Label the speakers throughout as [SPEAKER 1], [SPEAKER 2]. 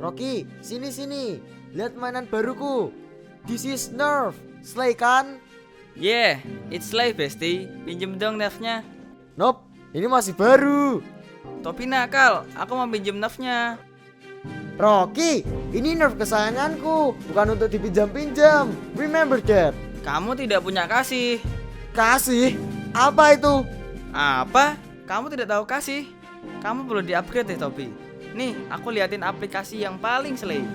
[SPEAKER 1] Rocky, sini. Lihat mainan baruku. This is Nerf. Slay kan?
[SPEAKER 2] Yeah, it's live bestie. Pinjem dong nerfnya.
[SPEAKER 1] Nope, ini masih baru.
[SPEAKER 2] Topi nakal, aku mau pinjem nerfnya.
[SPEAKER 1] Rocky, ini Nerf kesayanganku, bukan untuk dipinjam-pinjam. Remember that.
[SPEAKER 2] Kamu tidak punya kasih.
[SPEAKER 1] Kasih? Apa itu?
[SPEAKER 2] Apa? Kamu tidak tahu kasih? Kamu perlu di-upgrade deh Topi. Nih, aku liatin aplikasi yang paling slay.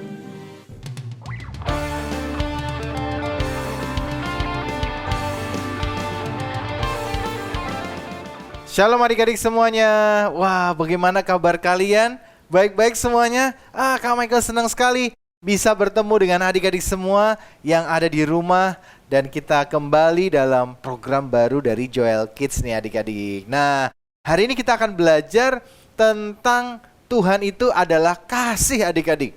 [SPEAKER 3] Shalom adik-adik semuanya. Wah, bagaimana kabar kalian? Baik-baik semuanya? Kak Michael senang sekali bisa bertemu dengan adik-adik semua yang ada di rumah. Dan kita kembali dalam program baru dari Joel Kids nih adik-adik. Nah, hari ini kita akan belajar tentang Tuhan itu adalah kasih adik-adik.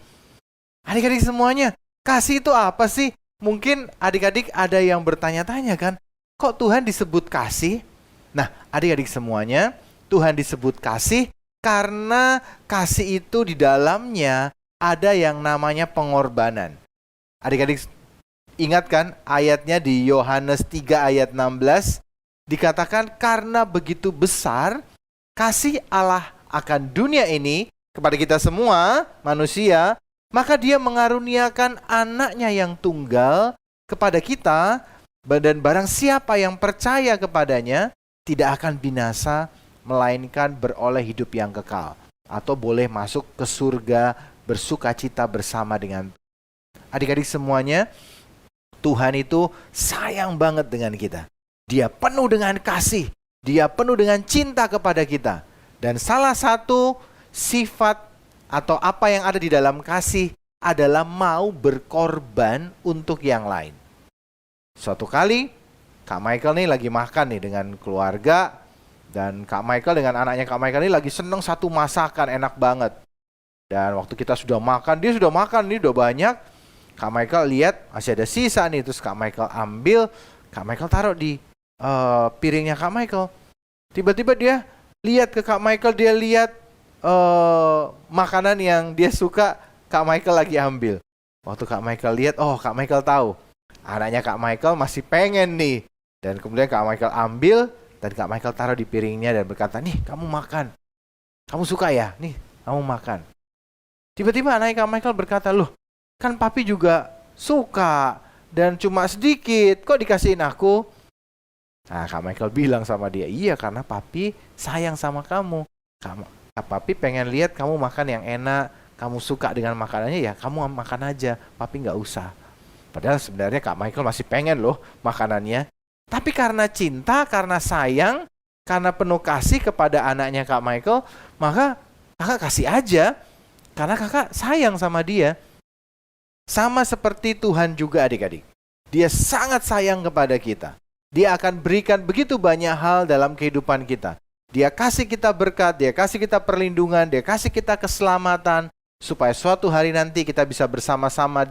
[SPEAKER 3] Adik-adik semuanya, kasih itu apa sih? Mungkin adik-adik ada yang bertanya-tanya kan, kok Tuhan disebut kasih? Nah, adik-adik semuanya, Tuhan disebut kasih karena kasih itu di dalamnya ada yang namanya pengorbanan. Adik-adik ingat kan ayatnya di Yohanes 3 ayat 16, dikatakan karena begitu besar kasih Allah akan dunia ini kepada kita semua manusia, maka dia mengaruniakan anaknya yang tunggal kepada kita, dan barang siapa yang percaya kepadanya tidak akan binasa, melainkan beroleh hidup yang kekal, atau boleh masuk ke surga bersukacita bersama dengan adik-adik semuanya. Tuhan itu sayang banget dengan kita. Dia penuh dengan kasih, dia penuh dengan cinta kepada kita. Dan salah satu sifat atau apa yang ada di dalam kasih adalah mau berkorban untuk yang lain. Suatu kali Kak Michael nih lagi makan nih dengan keluarga, dan Kak Michael dengan anaknya Kak Michael ini lagi seneng satu masakan enak banget. Dan waktu kita sudah makan, dia sudah makan nih udah banyak. Kak Michael lihat masih ada sisa nih, terus Kak Michael ambil, Kak Michael taruh di piringnya Kak Michael. Tiba-tiba dia lihat ke Kak Michael, dia lihat makanan yang dia suka, Kak Michael lagi ambil. Waktu Kak Michael lihat, oh Kak Michael tahu, anaknya Kak Michael masih pengen nih. Dan kemudian Kak Michael ambil, dan Kak Michael taruh di piringnya dan berkata, nih kamu makan. Kamu suka ya? Nih kamu makan. Tiba-tiba anaknya Kak Michael berkata, loh kan papi juga suka dan cuma sedikit, kok dikasihin aku? Nah, Kak Michael bilang sama dia, iya karena papi sayang sama kamu. Papi pengen lihat kamu makan yang enak, kamu suka dengan makanannya, ya kamu makan aja, papi nggak usah. Padahal sebenarnya Kak Michael masih pengen loh makanannya. Tapi karena cinta, karena sayang, karena penuh kasih kepada anaknya Kak Michael, maka kakak kasih aja, karena kakak sayang sama dia. Sama seperti Tuhan juga adik-adik. Dia sangat sayang kepada kita. Dia akan berikan begitu banyak hal dalam kehidupan kita. Dia kasih kita berkat, dia kasih kita perlindungan, dia kasih kita keselamatan, supaya suatu hari nanti kita bisa bersama-sama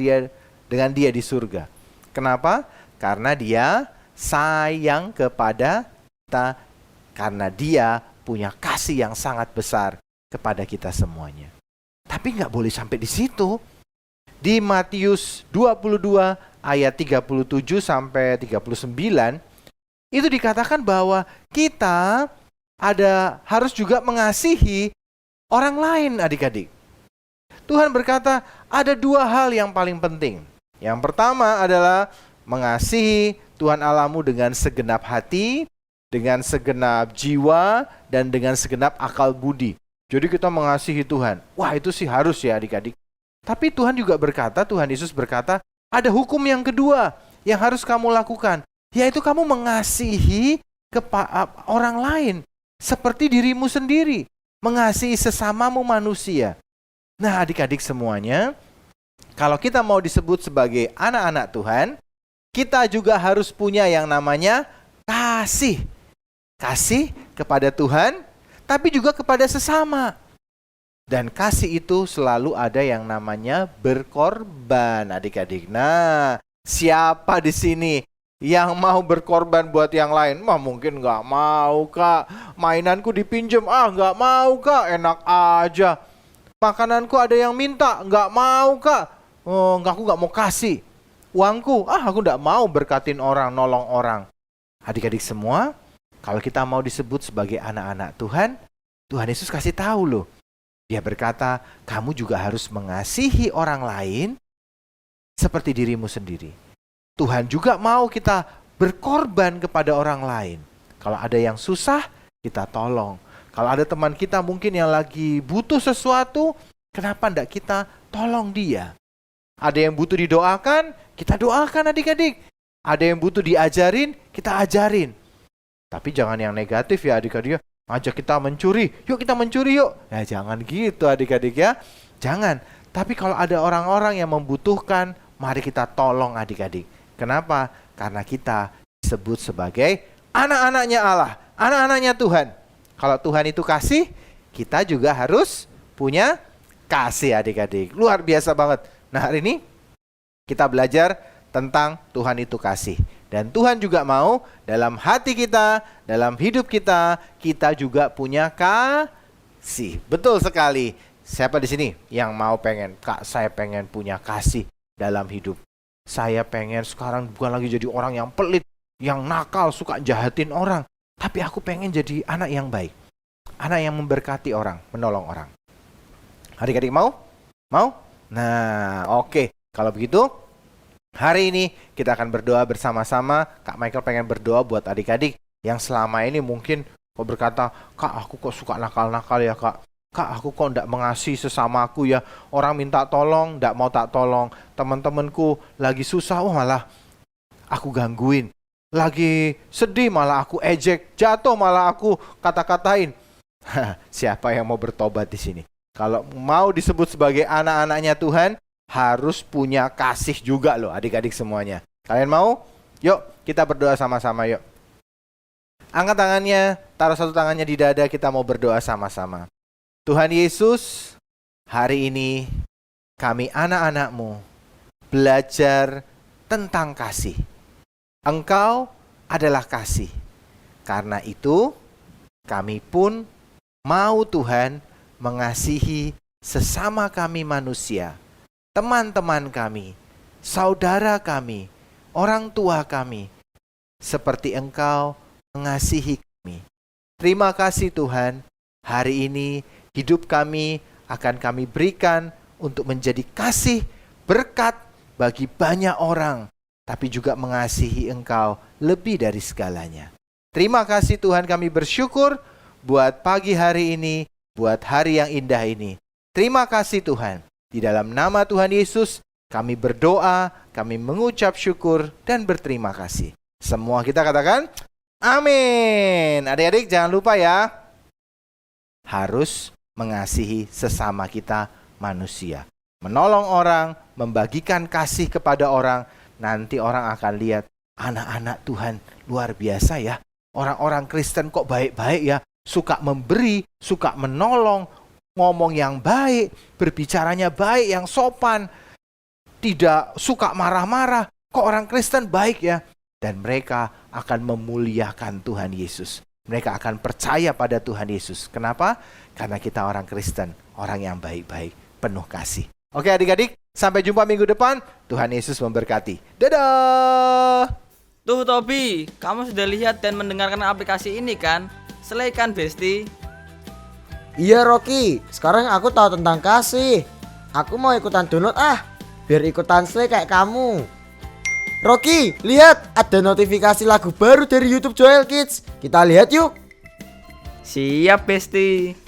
[SPEAKER 3] dengan dia di surga. Kenapa? Karena dia sayang kepada kita, karena dia punya kasih yang sangat besar kepada kita semuanya. Tapi nggak boleh sampai di situ. Di Matius 22 ayat 37 sampai 39 itu dikatakan bahwa kita harus juga mengasihi orang lain adik-adik. Tuhan berkata ada dua hal yang paling penting. Yang pertama adalah mengasihi Tuhan Allahmu dengan segenap hati, dengan segenap jiwa, dan dengan segenap akal budi. Jadi kita mengasihi Tuhan. Wah, itu sih harus ya adik-adik. Tapi Tuhan juga berkata, Tuhan Yesus berkata, ada hukum yang kedua yang harus kamu lakukan, yaitu kamu mengasihi orang lain seperti dirimu sendiri, mengasihi sesamamu manusia. Nah, adik-adik semuanya, kalau kita mau disebut sebagai anak-anak Tuhan, kita juga harus punya yang namanya kasih. Kasih kepada Tuhan, tapi juga kepada sesama. Dan kasih itu selalu ada yang namanya berkorban, adik-adik. Nah, siapa di sini yang mau berkorban buat yang lain? Mungkin nggak mau, Kak. Mainanku dipinjam, nggak mau, Kak. Enak aja. Makananku ada yang minta, nggak mau kak. Oh, aku nggak mau kasih. Uangku, aku nggak mau berkatin orang, nolong orang. Adik-adik semua, kalau kita mau disebut sebagai anak-anak Tuhan, Tuhan Yesus kasih tahu loh. Dia berkata, kamu juga harus mengasihi orang lain seperti dirimu sendiri. Tuhan juga mau kita berkorban kepada orang lain. Kalau ada yang susah, kita tolong. Kalau ada teman kita mungkin yang lagi butuh sesuatu, kenapa enggak kita tolong dia? Ada yang butuh didoakan, kita doakan adik-adik. Ada yang butuh diajarin, kita ajarin. Tapi jangan yang negatif ya adik-adik. Ngajak kita mencuri, yuk kita mencuri yuk. Ya jangan gitu adik-adik ya. Jangan. Tapi kalau ada orang-orang yang membutuhkan, mari kita tolong adik-adik. Kenapa? Karena kita disebut sebagai anak-anaknya Allah, anak-anaknya Tuhan. Kalau Tuhan itu kasih, kita juga harus punya kasih adik-adik. Luar biasa banget. Nah hari ini kita belajar tentang Tuhan itu kasih. Dan Tuhan juga mau dalam hati kita, dalam hidup kita, kita juga punya kasih. Betul sekali. Siapa di sini yang mau pengen, Kak saya pengen punya kasih dalam hidup. Saya pengen sekarang bukan lagi jadi orang yang pelit, yang nakal, suka jahatin orang. Tapi aku pengen jadi anak yang baik. Anak yang memberkati orang, menolong orang. Adik-adik mau? Mau? Nah, oke. Kalau begitu, hari ini kita akan berdoa bersama-sama. Kak Michael pengen berdoa buat adik-adik yang selama ini mungkin kok berkata, Kak aku kok suka nakal-nakal ya Kak. Kak aku kok enggak mengasihi sesamaku ya. Orang minta tolong, enggak mau tak tolong. Teman-temanku lagi susah, malah aku gangguin. Lagi sedih malah aku ejek, jatuh malah aku kata-katain. Siapa yang mau bertobat di sini? Kalau mau disebut sebagai anak-anaknya Tuhan, harus punya kasih juga loh adik-adik semuanya. Kalian mau? Yuk kita berdoa sama-sama yuk. Angkat tangannya, taruh satu tangannya di dada, kita mau berdoa sama-sama. Tuhan Yesus, hari ini kami anak-anak-Mu belajar tentang kasih. Engkau adalah kasih. Karena itu, kami pun mau Tuhan mengasihi sesama kami manusia, teman-teman kami, saudara kami, orang tua kami, seperti Engkau mengasihi kami. Terima kasih Tuhan, hari ini hidup kami akan kami berikan untuk menjadi kasih berkat bagi banyak orang, tapi juga mengasihi Engkau lebih dari segalanya. Terima kasih Tuhan, kami bersyukur buat pagi hari ini, buat hari yang indah ini. Terima kasih Tuhan. Di dalam nama Tuhan Yesus, kami berdoa, kami mengucap syukur dan berterima kasih. Semua kita katakan, amin. Adik-adik jangan lupa ya, harus mengasihi sesama kita manusia. Menolong orang, membagikan kasih kepada orang. Nanti orang akan lihat, anak-anak Tuhan luar biasa ya. Orang-orang Kristen kok baik-baik ya. Suka memberi, suka menolong, ngomong yang baik, berbicaranya baik, yang sopan. Tidak suka marah-marah. Kok orang Kristen baik ya? Dan mereka akan memuliakan Tuhan Yesus. Mereka akan percaya pada Tuhan Yesus. Kenapa? Karena kita orang Kristen, orang yang baik-baik, penuh kasih. Oke adik-adik, sampai jumpa minggu depan. Tuhan Yesus memberkati. Dadah!
[SPEAKER 2] Tuh Tobi, kamu sudah lihat dan mendengarkan aplikasi ini kan? Slay kan Besti?
[SPEAKER 1] Iya Rocky, sekarang aku tahu tentang kasih. Aku mau ikutan download biar ikutan slay kayak kamu. Rocky, lihat ada notifikasi lagu baru dari YouTube Joel Kids. Kita lihat yuk.
[SPEAKER 2] Siap Besti.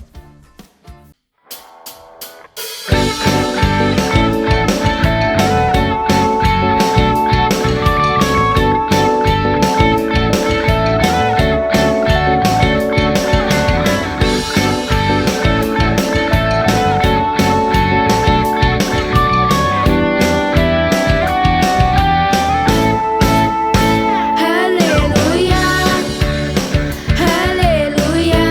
[SPEAKER 4] Haleluya, haleluya,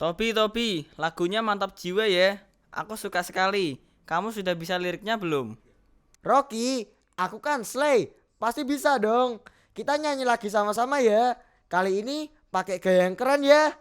[SPEAKER 2] Tobi, lagunya mantap jiwa ya. Aku suka sekali. Kamu sudah bisa liriknya belum?
[SPEAKER 1] Rocky, aku kan Slay. Pasti bisa dong. Kita nyanyi lagi sama-sama ya. Kali ini pakai gaya yang keren ya.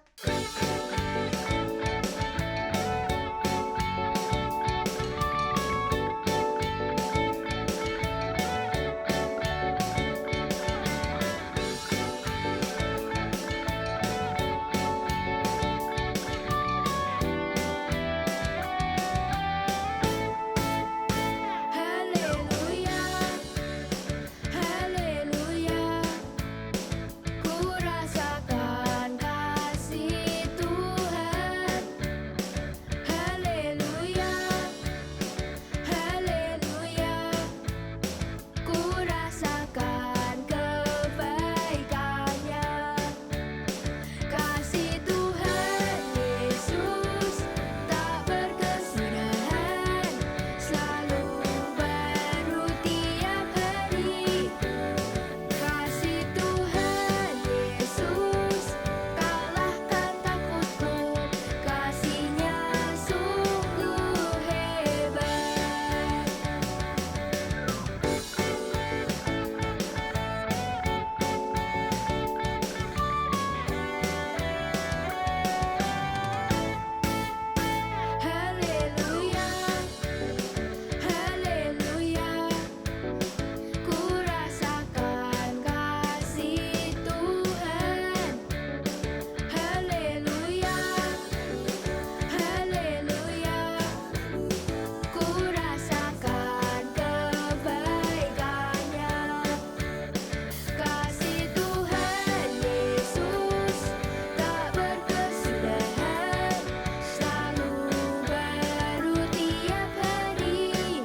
[SPEAKER 4] Haleluya, haleluya, ku rasakan kasih Tuhan. Haleluya, haleluya, ku rasakan kebaikannya. Kasih Tuhan Yesus tak berkesudahan, selalu baru tiap hari. Kasih Tuhan Yesus kalahkan takutku, kasihnya sungguh hebat. Haleluya, haleluya, ku rasakan kasih Tuhan. Haleluya, haleluya, ku rasakan kebaikannya. Kasih Tuhan Yesus tak berkesudahan, selalu baru tiap hari.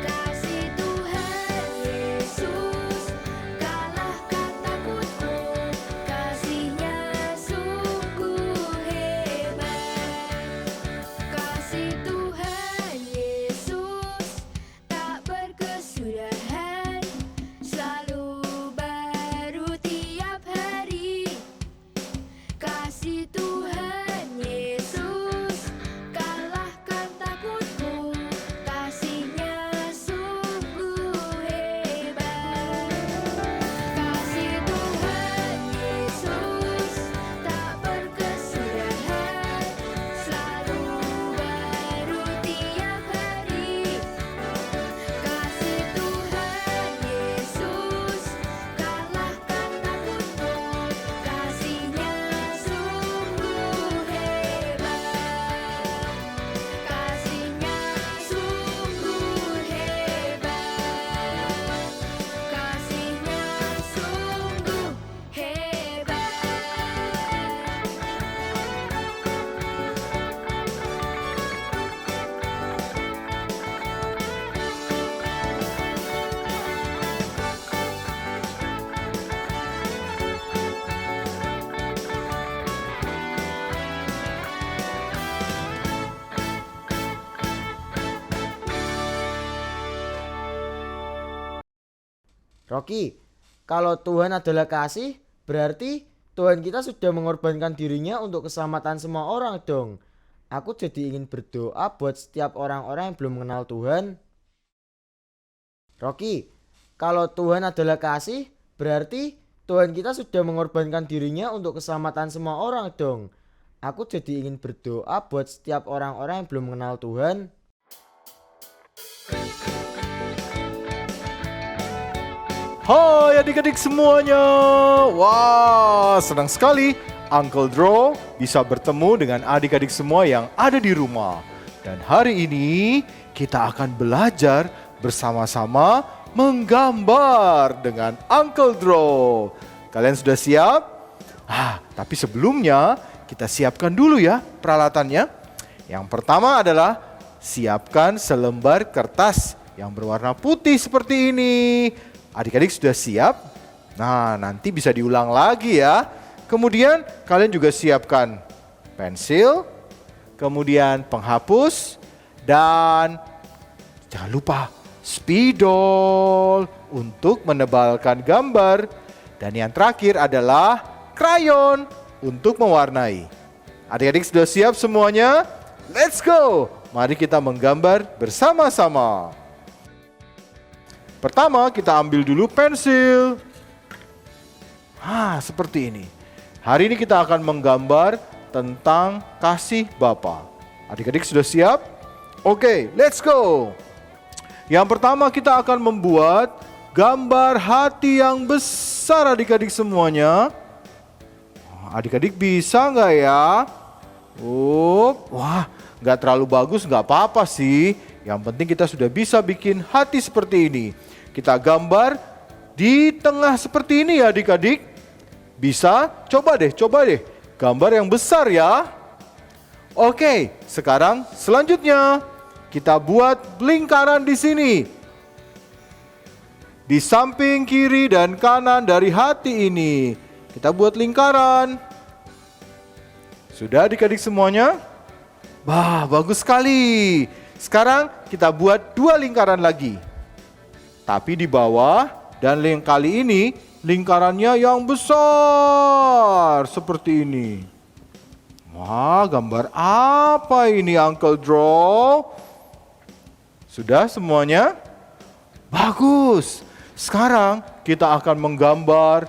[SPEAKER 4] Kasih Tuhan Yesus kalahkan takutku, kasihnya sungguh hebat. Kasih Tuhan Yesus tak berkesudahan, selalu baru tiap hari. Kasih Tuhan Yesus kalahkan takutku, kasihnya sungguh hebat. Kasih Tuhan Yesus tak berkesudahan, selalu baru tiap hari. Kasih Tuhan Yesus kalahkan takutku, kasihnya sungguh hebat. Kasihnya sungguh hebat. Kasihnya sungguh
[SPEAKER 1] Rocky, kalau Tuhan adalah kasih, berarti Tuhan kita sudah mengorbankan dirinya untuk keselamatan semua orang dong. Aku jadi ingin berdoa buat setiap orang-orang yang belum mengenal Tuhan. Rocky, kalau Tuhan adalah kasih, berarti Tuhan kita sudah mengorbankan dirinya untuk keselamatan semua orang dong. Aku jadi ingin berdoa buat setiap orang-orang yang belum mengenal Tuhan.
[SPEAKER 3] Hai adik-adik semuanya. Wah, senang sekali Uncle Draw bisa bertemu dengan adik-adik semua yang ada di rumah. Dan hari ini kita akan belajar bersama-sama menggambar dengan Uncle Draw. Kalian sudah siap? Tapi sebelumnya kita siapkan dulu ya peralatannya. Yang pertama adalah siapkan selembar kertas yang berwarna putih seperti ini. Adik-adik sudah siap? Nah, nanti bisa diulang lagi ya. Kemudian kalian juga siapkan pensil, kemudian penghapus, dan jangan lupa spidol untuk menebalkan gambar. Dan yang terakhir adalah krayon untuk mewarnai. Adik-adik sudah siap semuanya? Let's go! Mari kita menggambar bersama-sama. Pertama, kita ambil dulu pensil. Seperti ini. Hari ini kita akan menggambar tentang kasih Bapa. Adik-adik sudah siap? Oke, let's go! Yang pertama kita akan membuat gambar hati yang besar adik-adik semuanya. Adik-adik bisa nggak ya? Wah, nggak terlalu bagus, nggak apa-apa sih. Yang penting kita sudah bisa bikin hati seperti ini. Kita gambar di tengah seperti ini ya adik-adik. Bisa? Coba deh. Gambar yang besar ya. Oke, sekarang selanjutnya kita buat lingkaran di sini. Di samping kiri dan kanan dari hati ini. Kita buat lingkaran. Sudah adik-adik semuanya? Wah, bagus sekali. Sekarang kita buat 2 lingkaran lagi. Tapi di bawah dan kali ini lingkarannya yang besar. Seperti ini. Wah, gambar apa ini Uncle Draw? Sudah semuanya? Bagus. Sekarang kita akan menggambar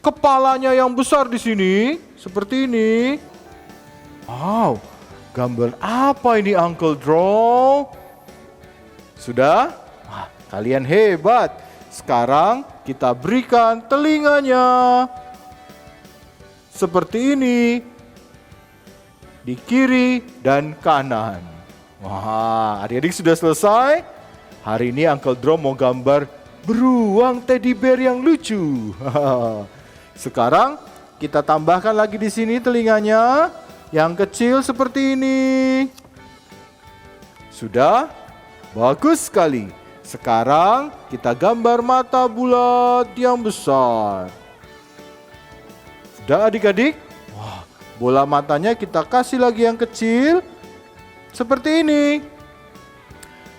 [SPEAKER 3] kepalanya yang besar di sini, seperti ini. Wow, gambar apa ini Uncle Draw? Sudah? Wah, kalian hebat. Sekarang kita berikan telinganya. Seperti ini. Di kiri dan kanan. Wah, adik-adik sudah selesai? Hari ini Uncle Draw mau gambar beruang teddy bear yang lucu. Sekarang kita tambahkan lagi di sini telinganya yang kecil seperti ini. Sudah? Bagus sekali. Sekarang kita gambar mata bulat yang besar. Sudah adik-adik? Wah, bola matanya kita kasih lagi yang kecil seperti ini.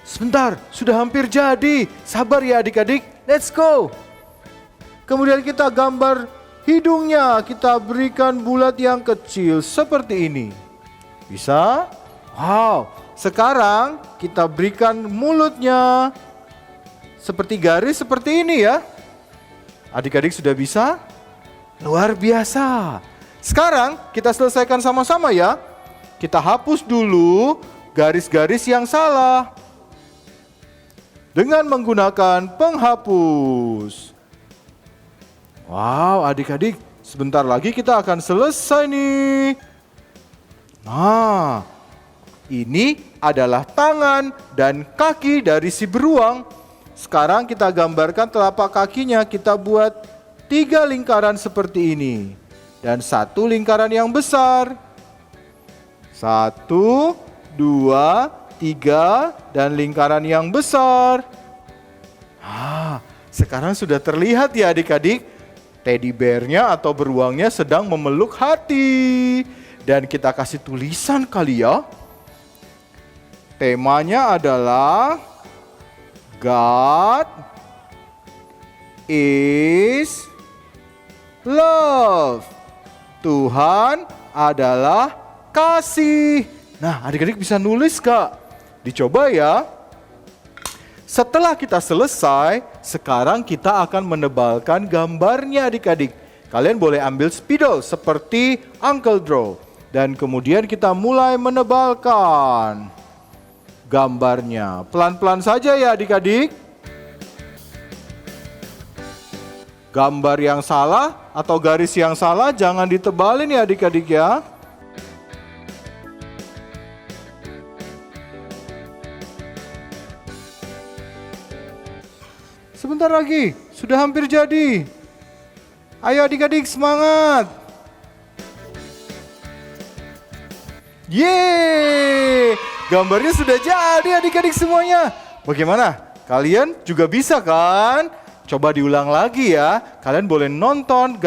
[SPEAKER 3] Sebentar, sudah hampir jadi. Sabar ya adik-adik. Let's go. Kemudian kita gambar hidungnya. Kita berikan bulat yang kecil seperti ini. Bisa? Wow. Sekarang kita berikan mulutnya. Seperti garis seperti ini ya. Adik-adik sudah bisa? Luar biasa. Sekarang kita selesaikan sama-sama ya. Kita hapus dulu garis-garis yang salah. Dengan menggunakan penghapus. Wow, adik-adik, sebentar lagi kita akan selesai nih. Nah, ini adalah tangan dan kaki dari si beruang. Sekarang kita gambarkan telapak kakinya, kita buat 3 lingkaran seperti ini. Dan 1 lingkaran yang besar. 1, 2, 3, dan lingkaran yang besar. Sekarang sudah terlihat ya adik-adik. Teddy bear-nya atau beruangnya sedang memeluk hati. Dan kita kasih tulisan kali ya. Temanya adalah God is love. Tuhan adalah kasih. Nah, adik-adik bisa nulis Kak? Dicoba ya. Setelah kita selesai, sekarang kita akan menebalkan gambarnya adik-adik. Kalian boleh ambil spidol seperti Uncle Draw. Dan kemudian kita mulai menebalkan gambarnya. Pelan-pelan saja ya adik-adik. Gambar yang salah atau garis yang salah jangan ditebalin ya adik-adik ya. Sebentar lagi, sudah hampir jadi. Ayo adik-adik semangat. Yeay, gambarnya sudah jadi adik-adik semuanya. Bagaimana? Kalian juga bisa kan? Coba diulang lagi ya. Kalian boleh nonton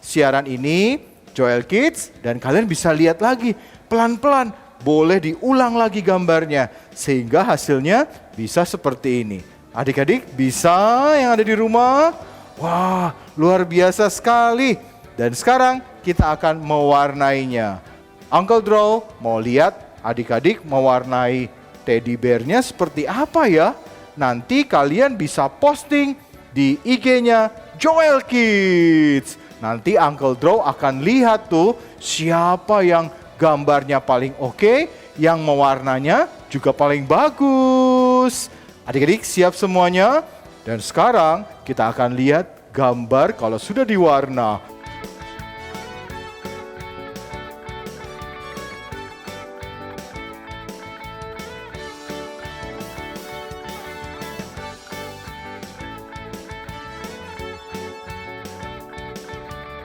[SPEAKER 3] siaran ini, Joel Kids, dan kalian bisa lihat lagi pelan-pelan. Boleh diulang lagi gambarnya, sehingga hasilnya bisa seperti ini. Adik-adik bisa yang ada di rumah? Wah, luar biasa sekali. Dan sekarang kita akan mewarnainya. Uncle Draw mau lihat adik-adik mewarnai teddy bear-nya seperti apa ya? Nanti kalian bisa posting di IG-nya Joel Kids. Nanti Uncle Draw akan lihat tuh siapa yang gambarnya paling oke, yang mewarnanya juga paling bagus. Adik-adik siap semuanya? Dan sekarang kita akan lihat gambar kalau sudah diwarna.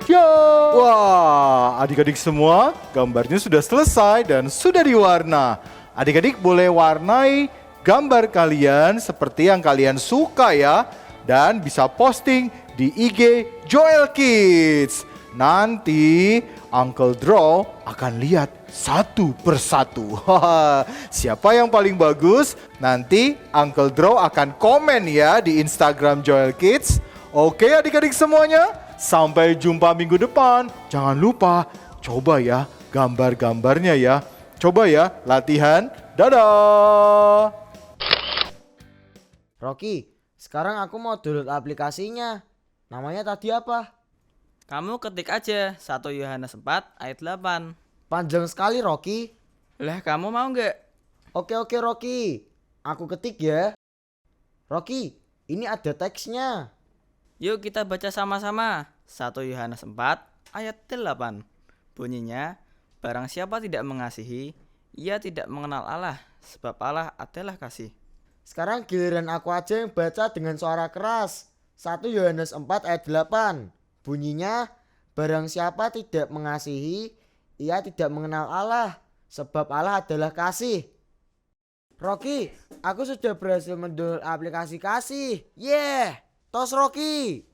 [SPEAKER 3] Ya, wah, adik-adik semua, gambarnya sudah selesai dan sudah diwarna. Adik-adik boleh warnai gambar kalian seperti yang kalian suka ya, dan bisa posting di IG Joel Kids. Nanti Uncle Draw akan lihat satu persatu. Siapa yang paling bagus? Nanti Uncle Draw akan komen ya di Instagram Joel Kids. Oke adik-adik semuanya. Sampai jumpa minggu depan. Jangan lupa coba ya gambar-gambarnya ya. Coba ya latihan. Dadah.
[SPEAKER 1] Rocky, sekarang aku mau download aplikasinya. Namanya tadi apa?
[SPEAKER 2] Kamu ketik aja 1 Yohanes 4 ayat 8.
[SPEAKER 1] Panjang sekali Rocky.
[SPEAKER 2] Lah kamu mau nggak?
[SPEAKER 1] Oke Rocky, aku ketik ya. Rocky, ini ada teksnya.
[SPEAKER 2] Yuk kita baca sama-sama. 1 Yohanes 4 ayat 8. Bunyinya, barang siapa tidak mengasihi, ia tidak mengenal Allah, sebab Allah adalah kasih.
[SPEAKER 1] Sekarang giliran aku aja yang baca dengan suara keras. 1 Yohanes 4 ayat 8. Bunyinya, barang siapa tidak mengasihi, ia tidak mengenal Allah, sebab Allah adalah kasih. Rocky, aku sudah berhasil mendownload aplikasi kasih. Yeah, tos Rocky.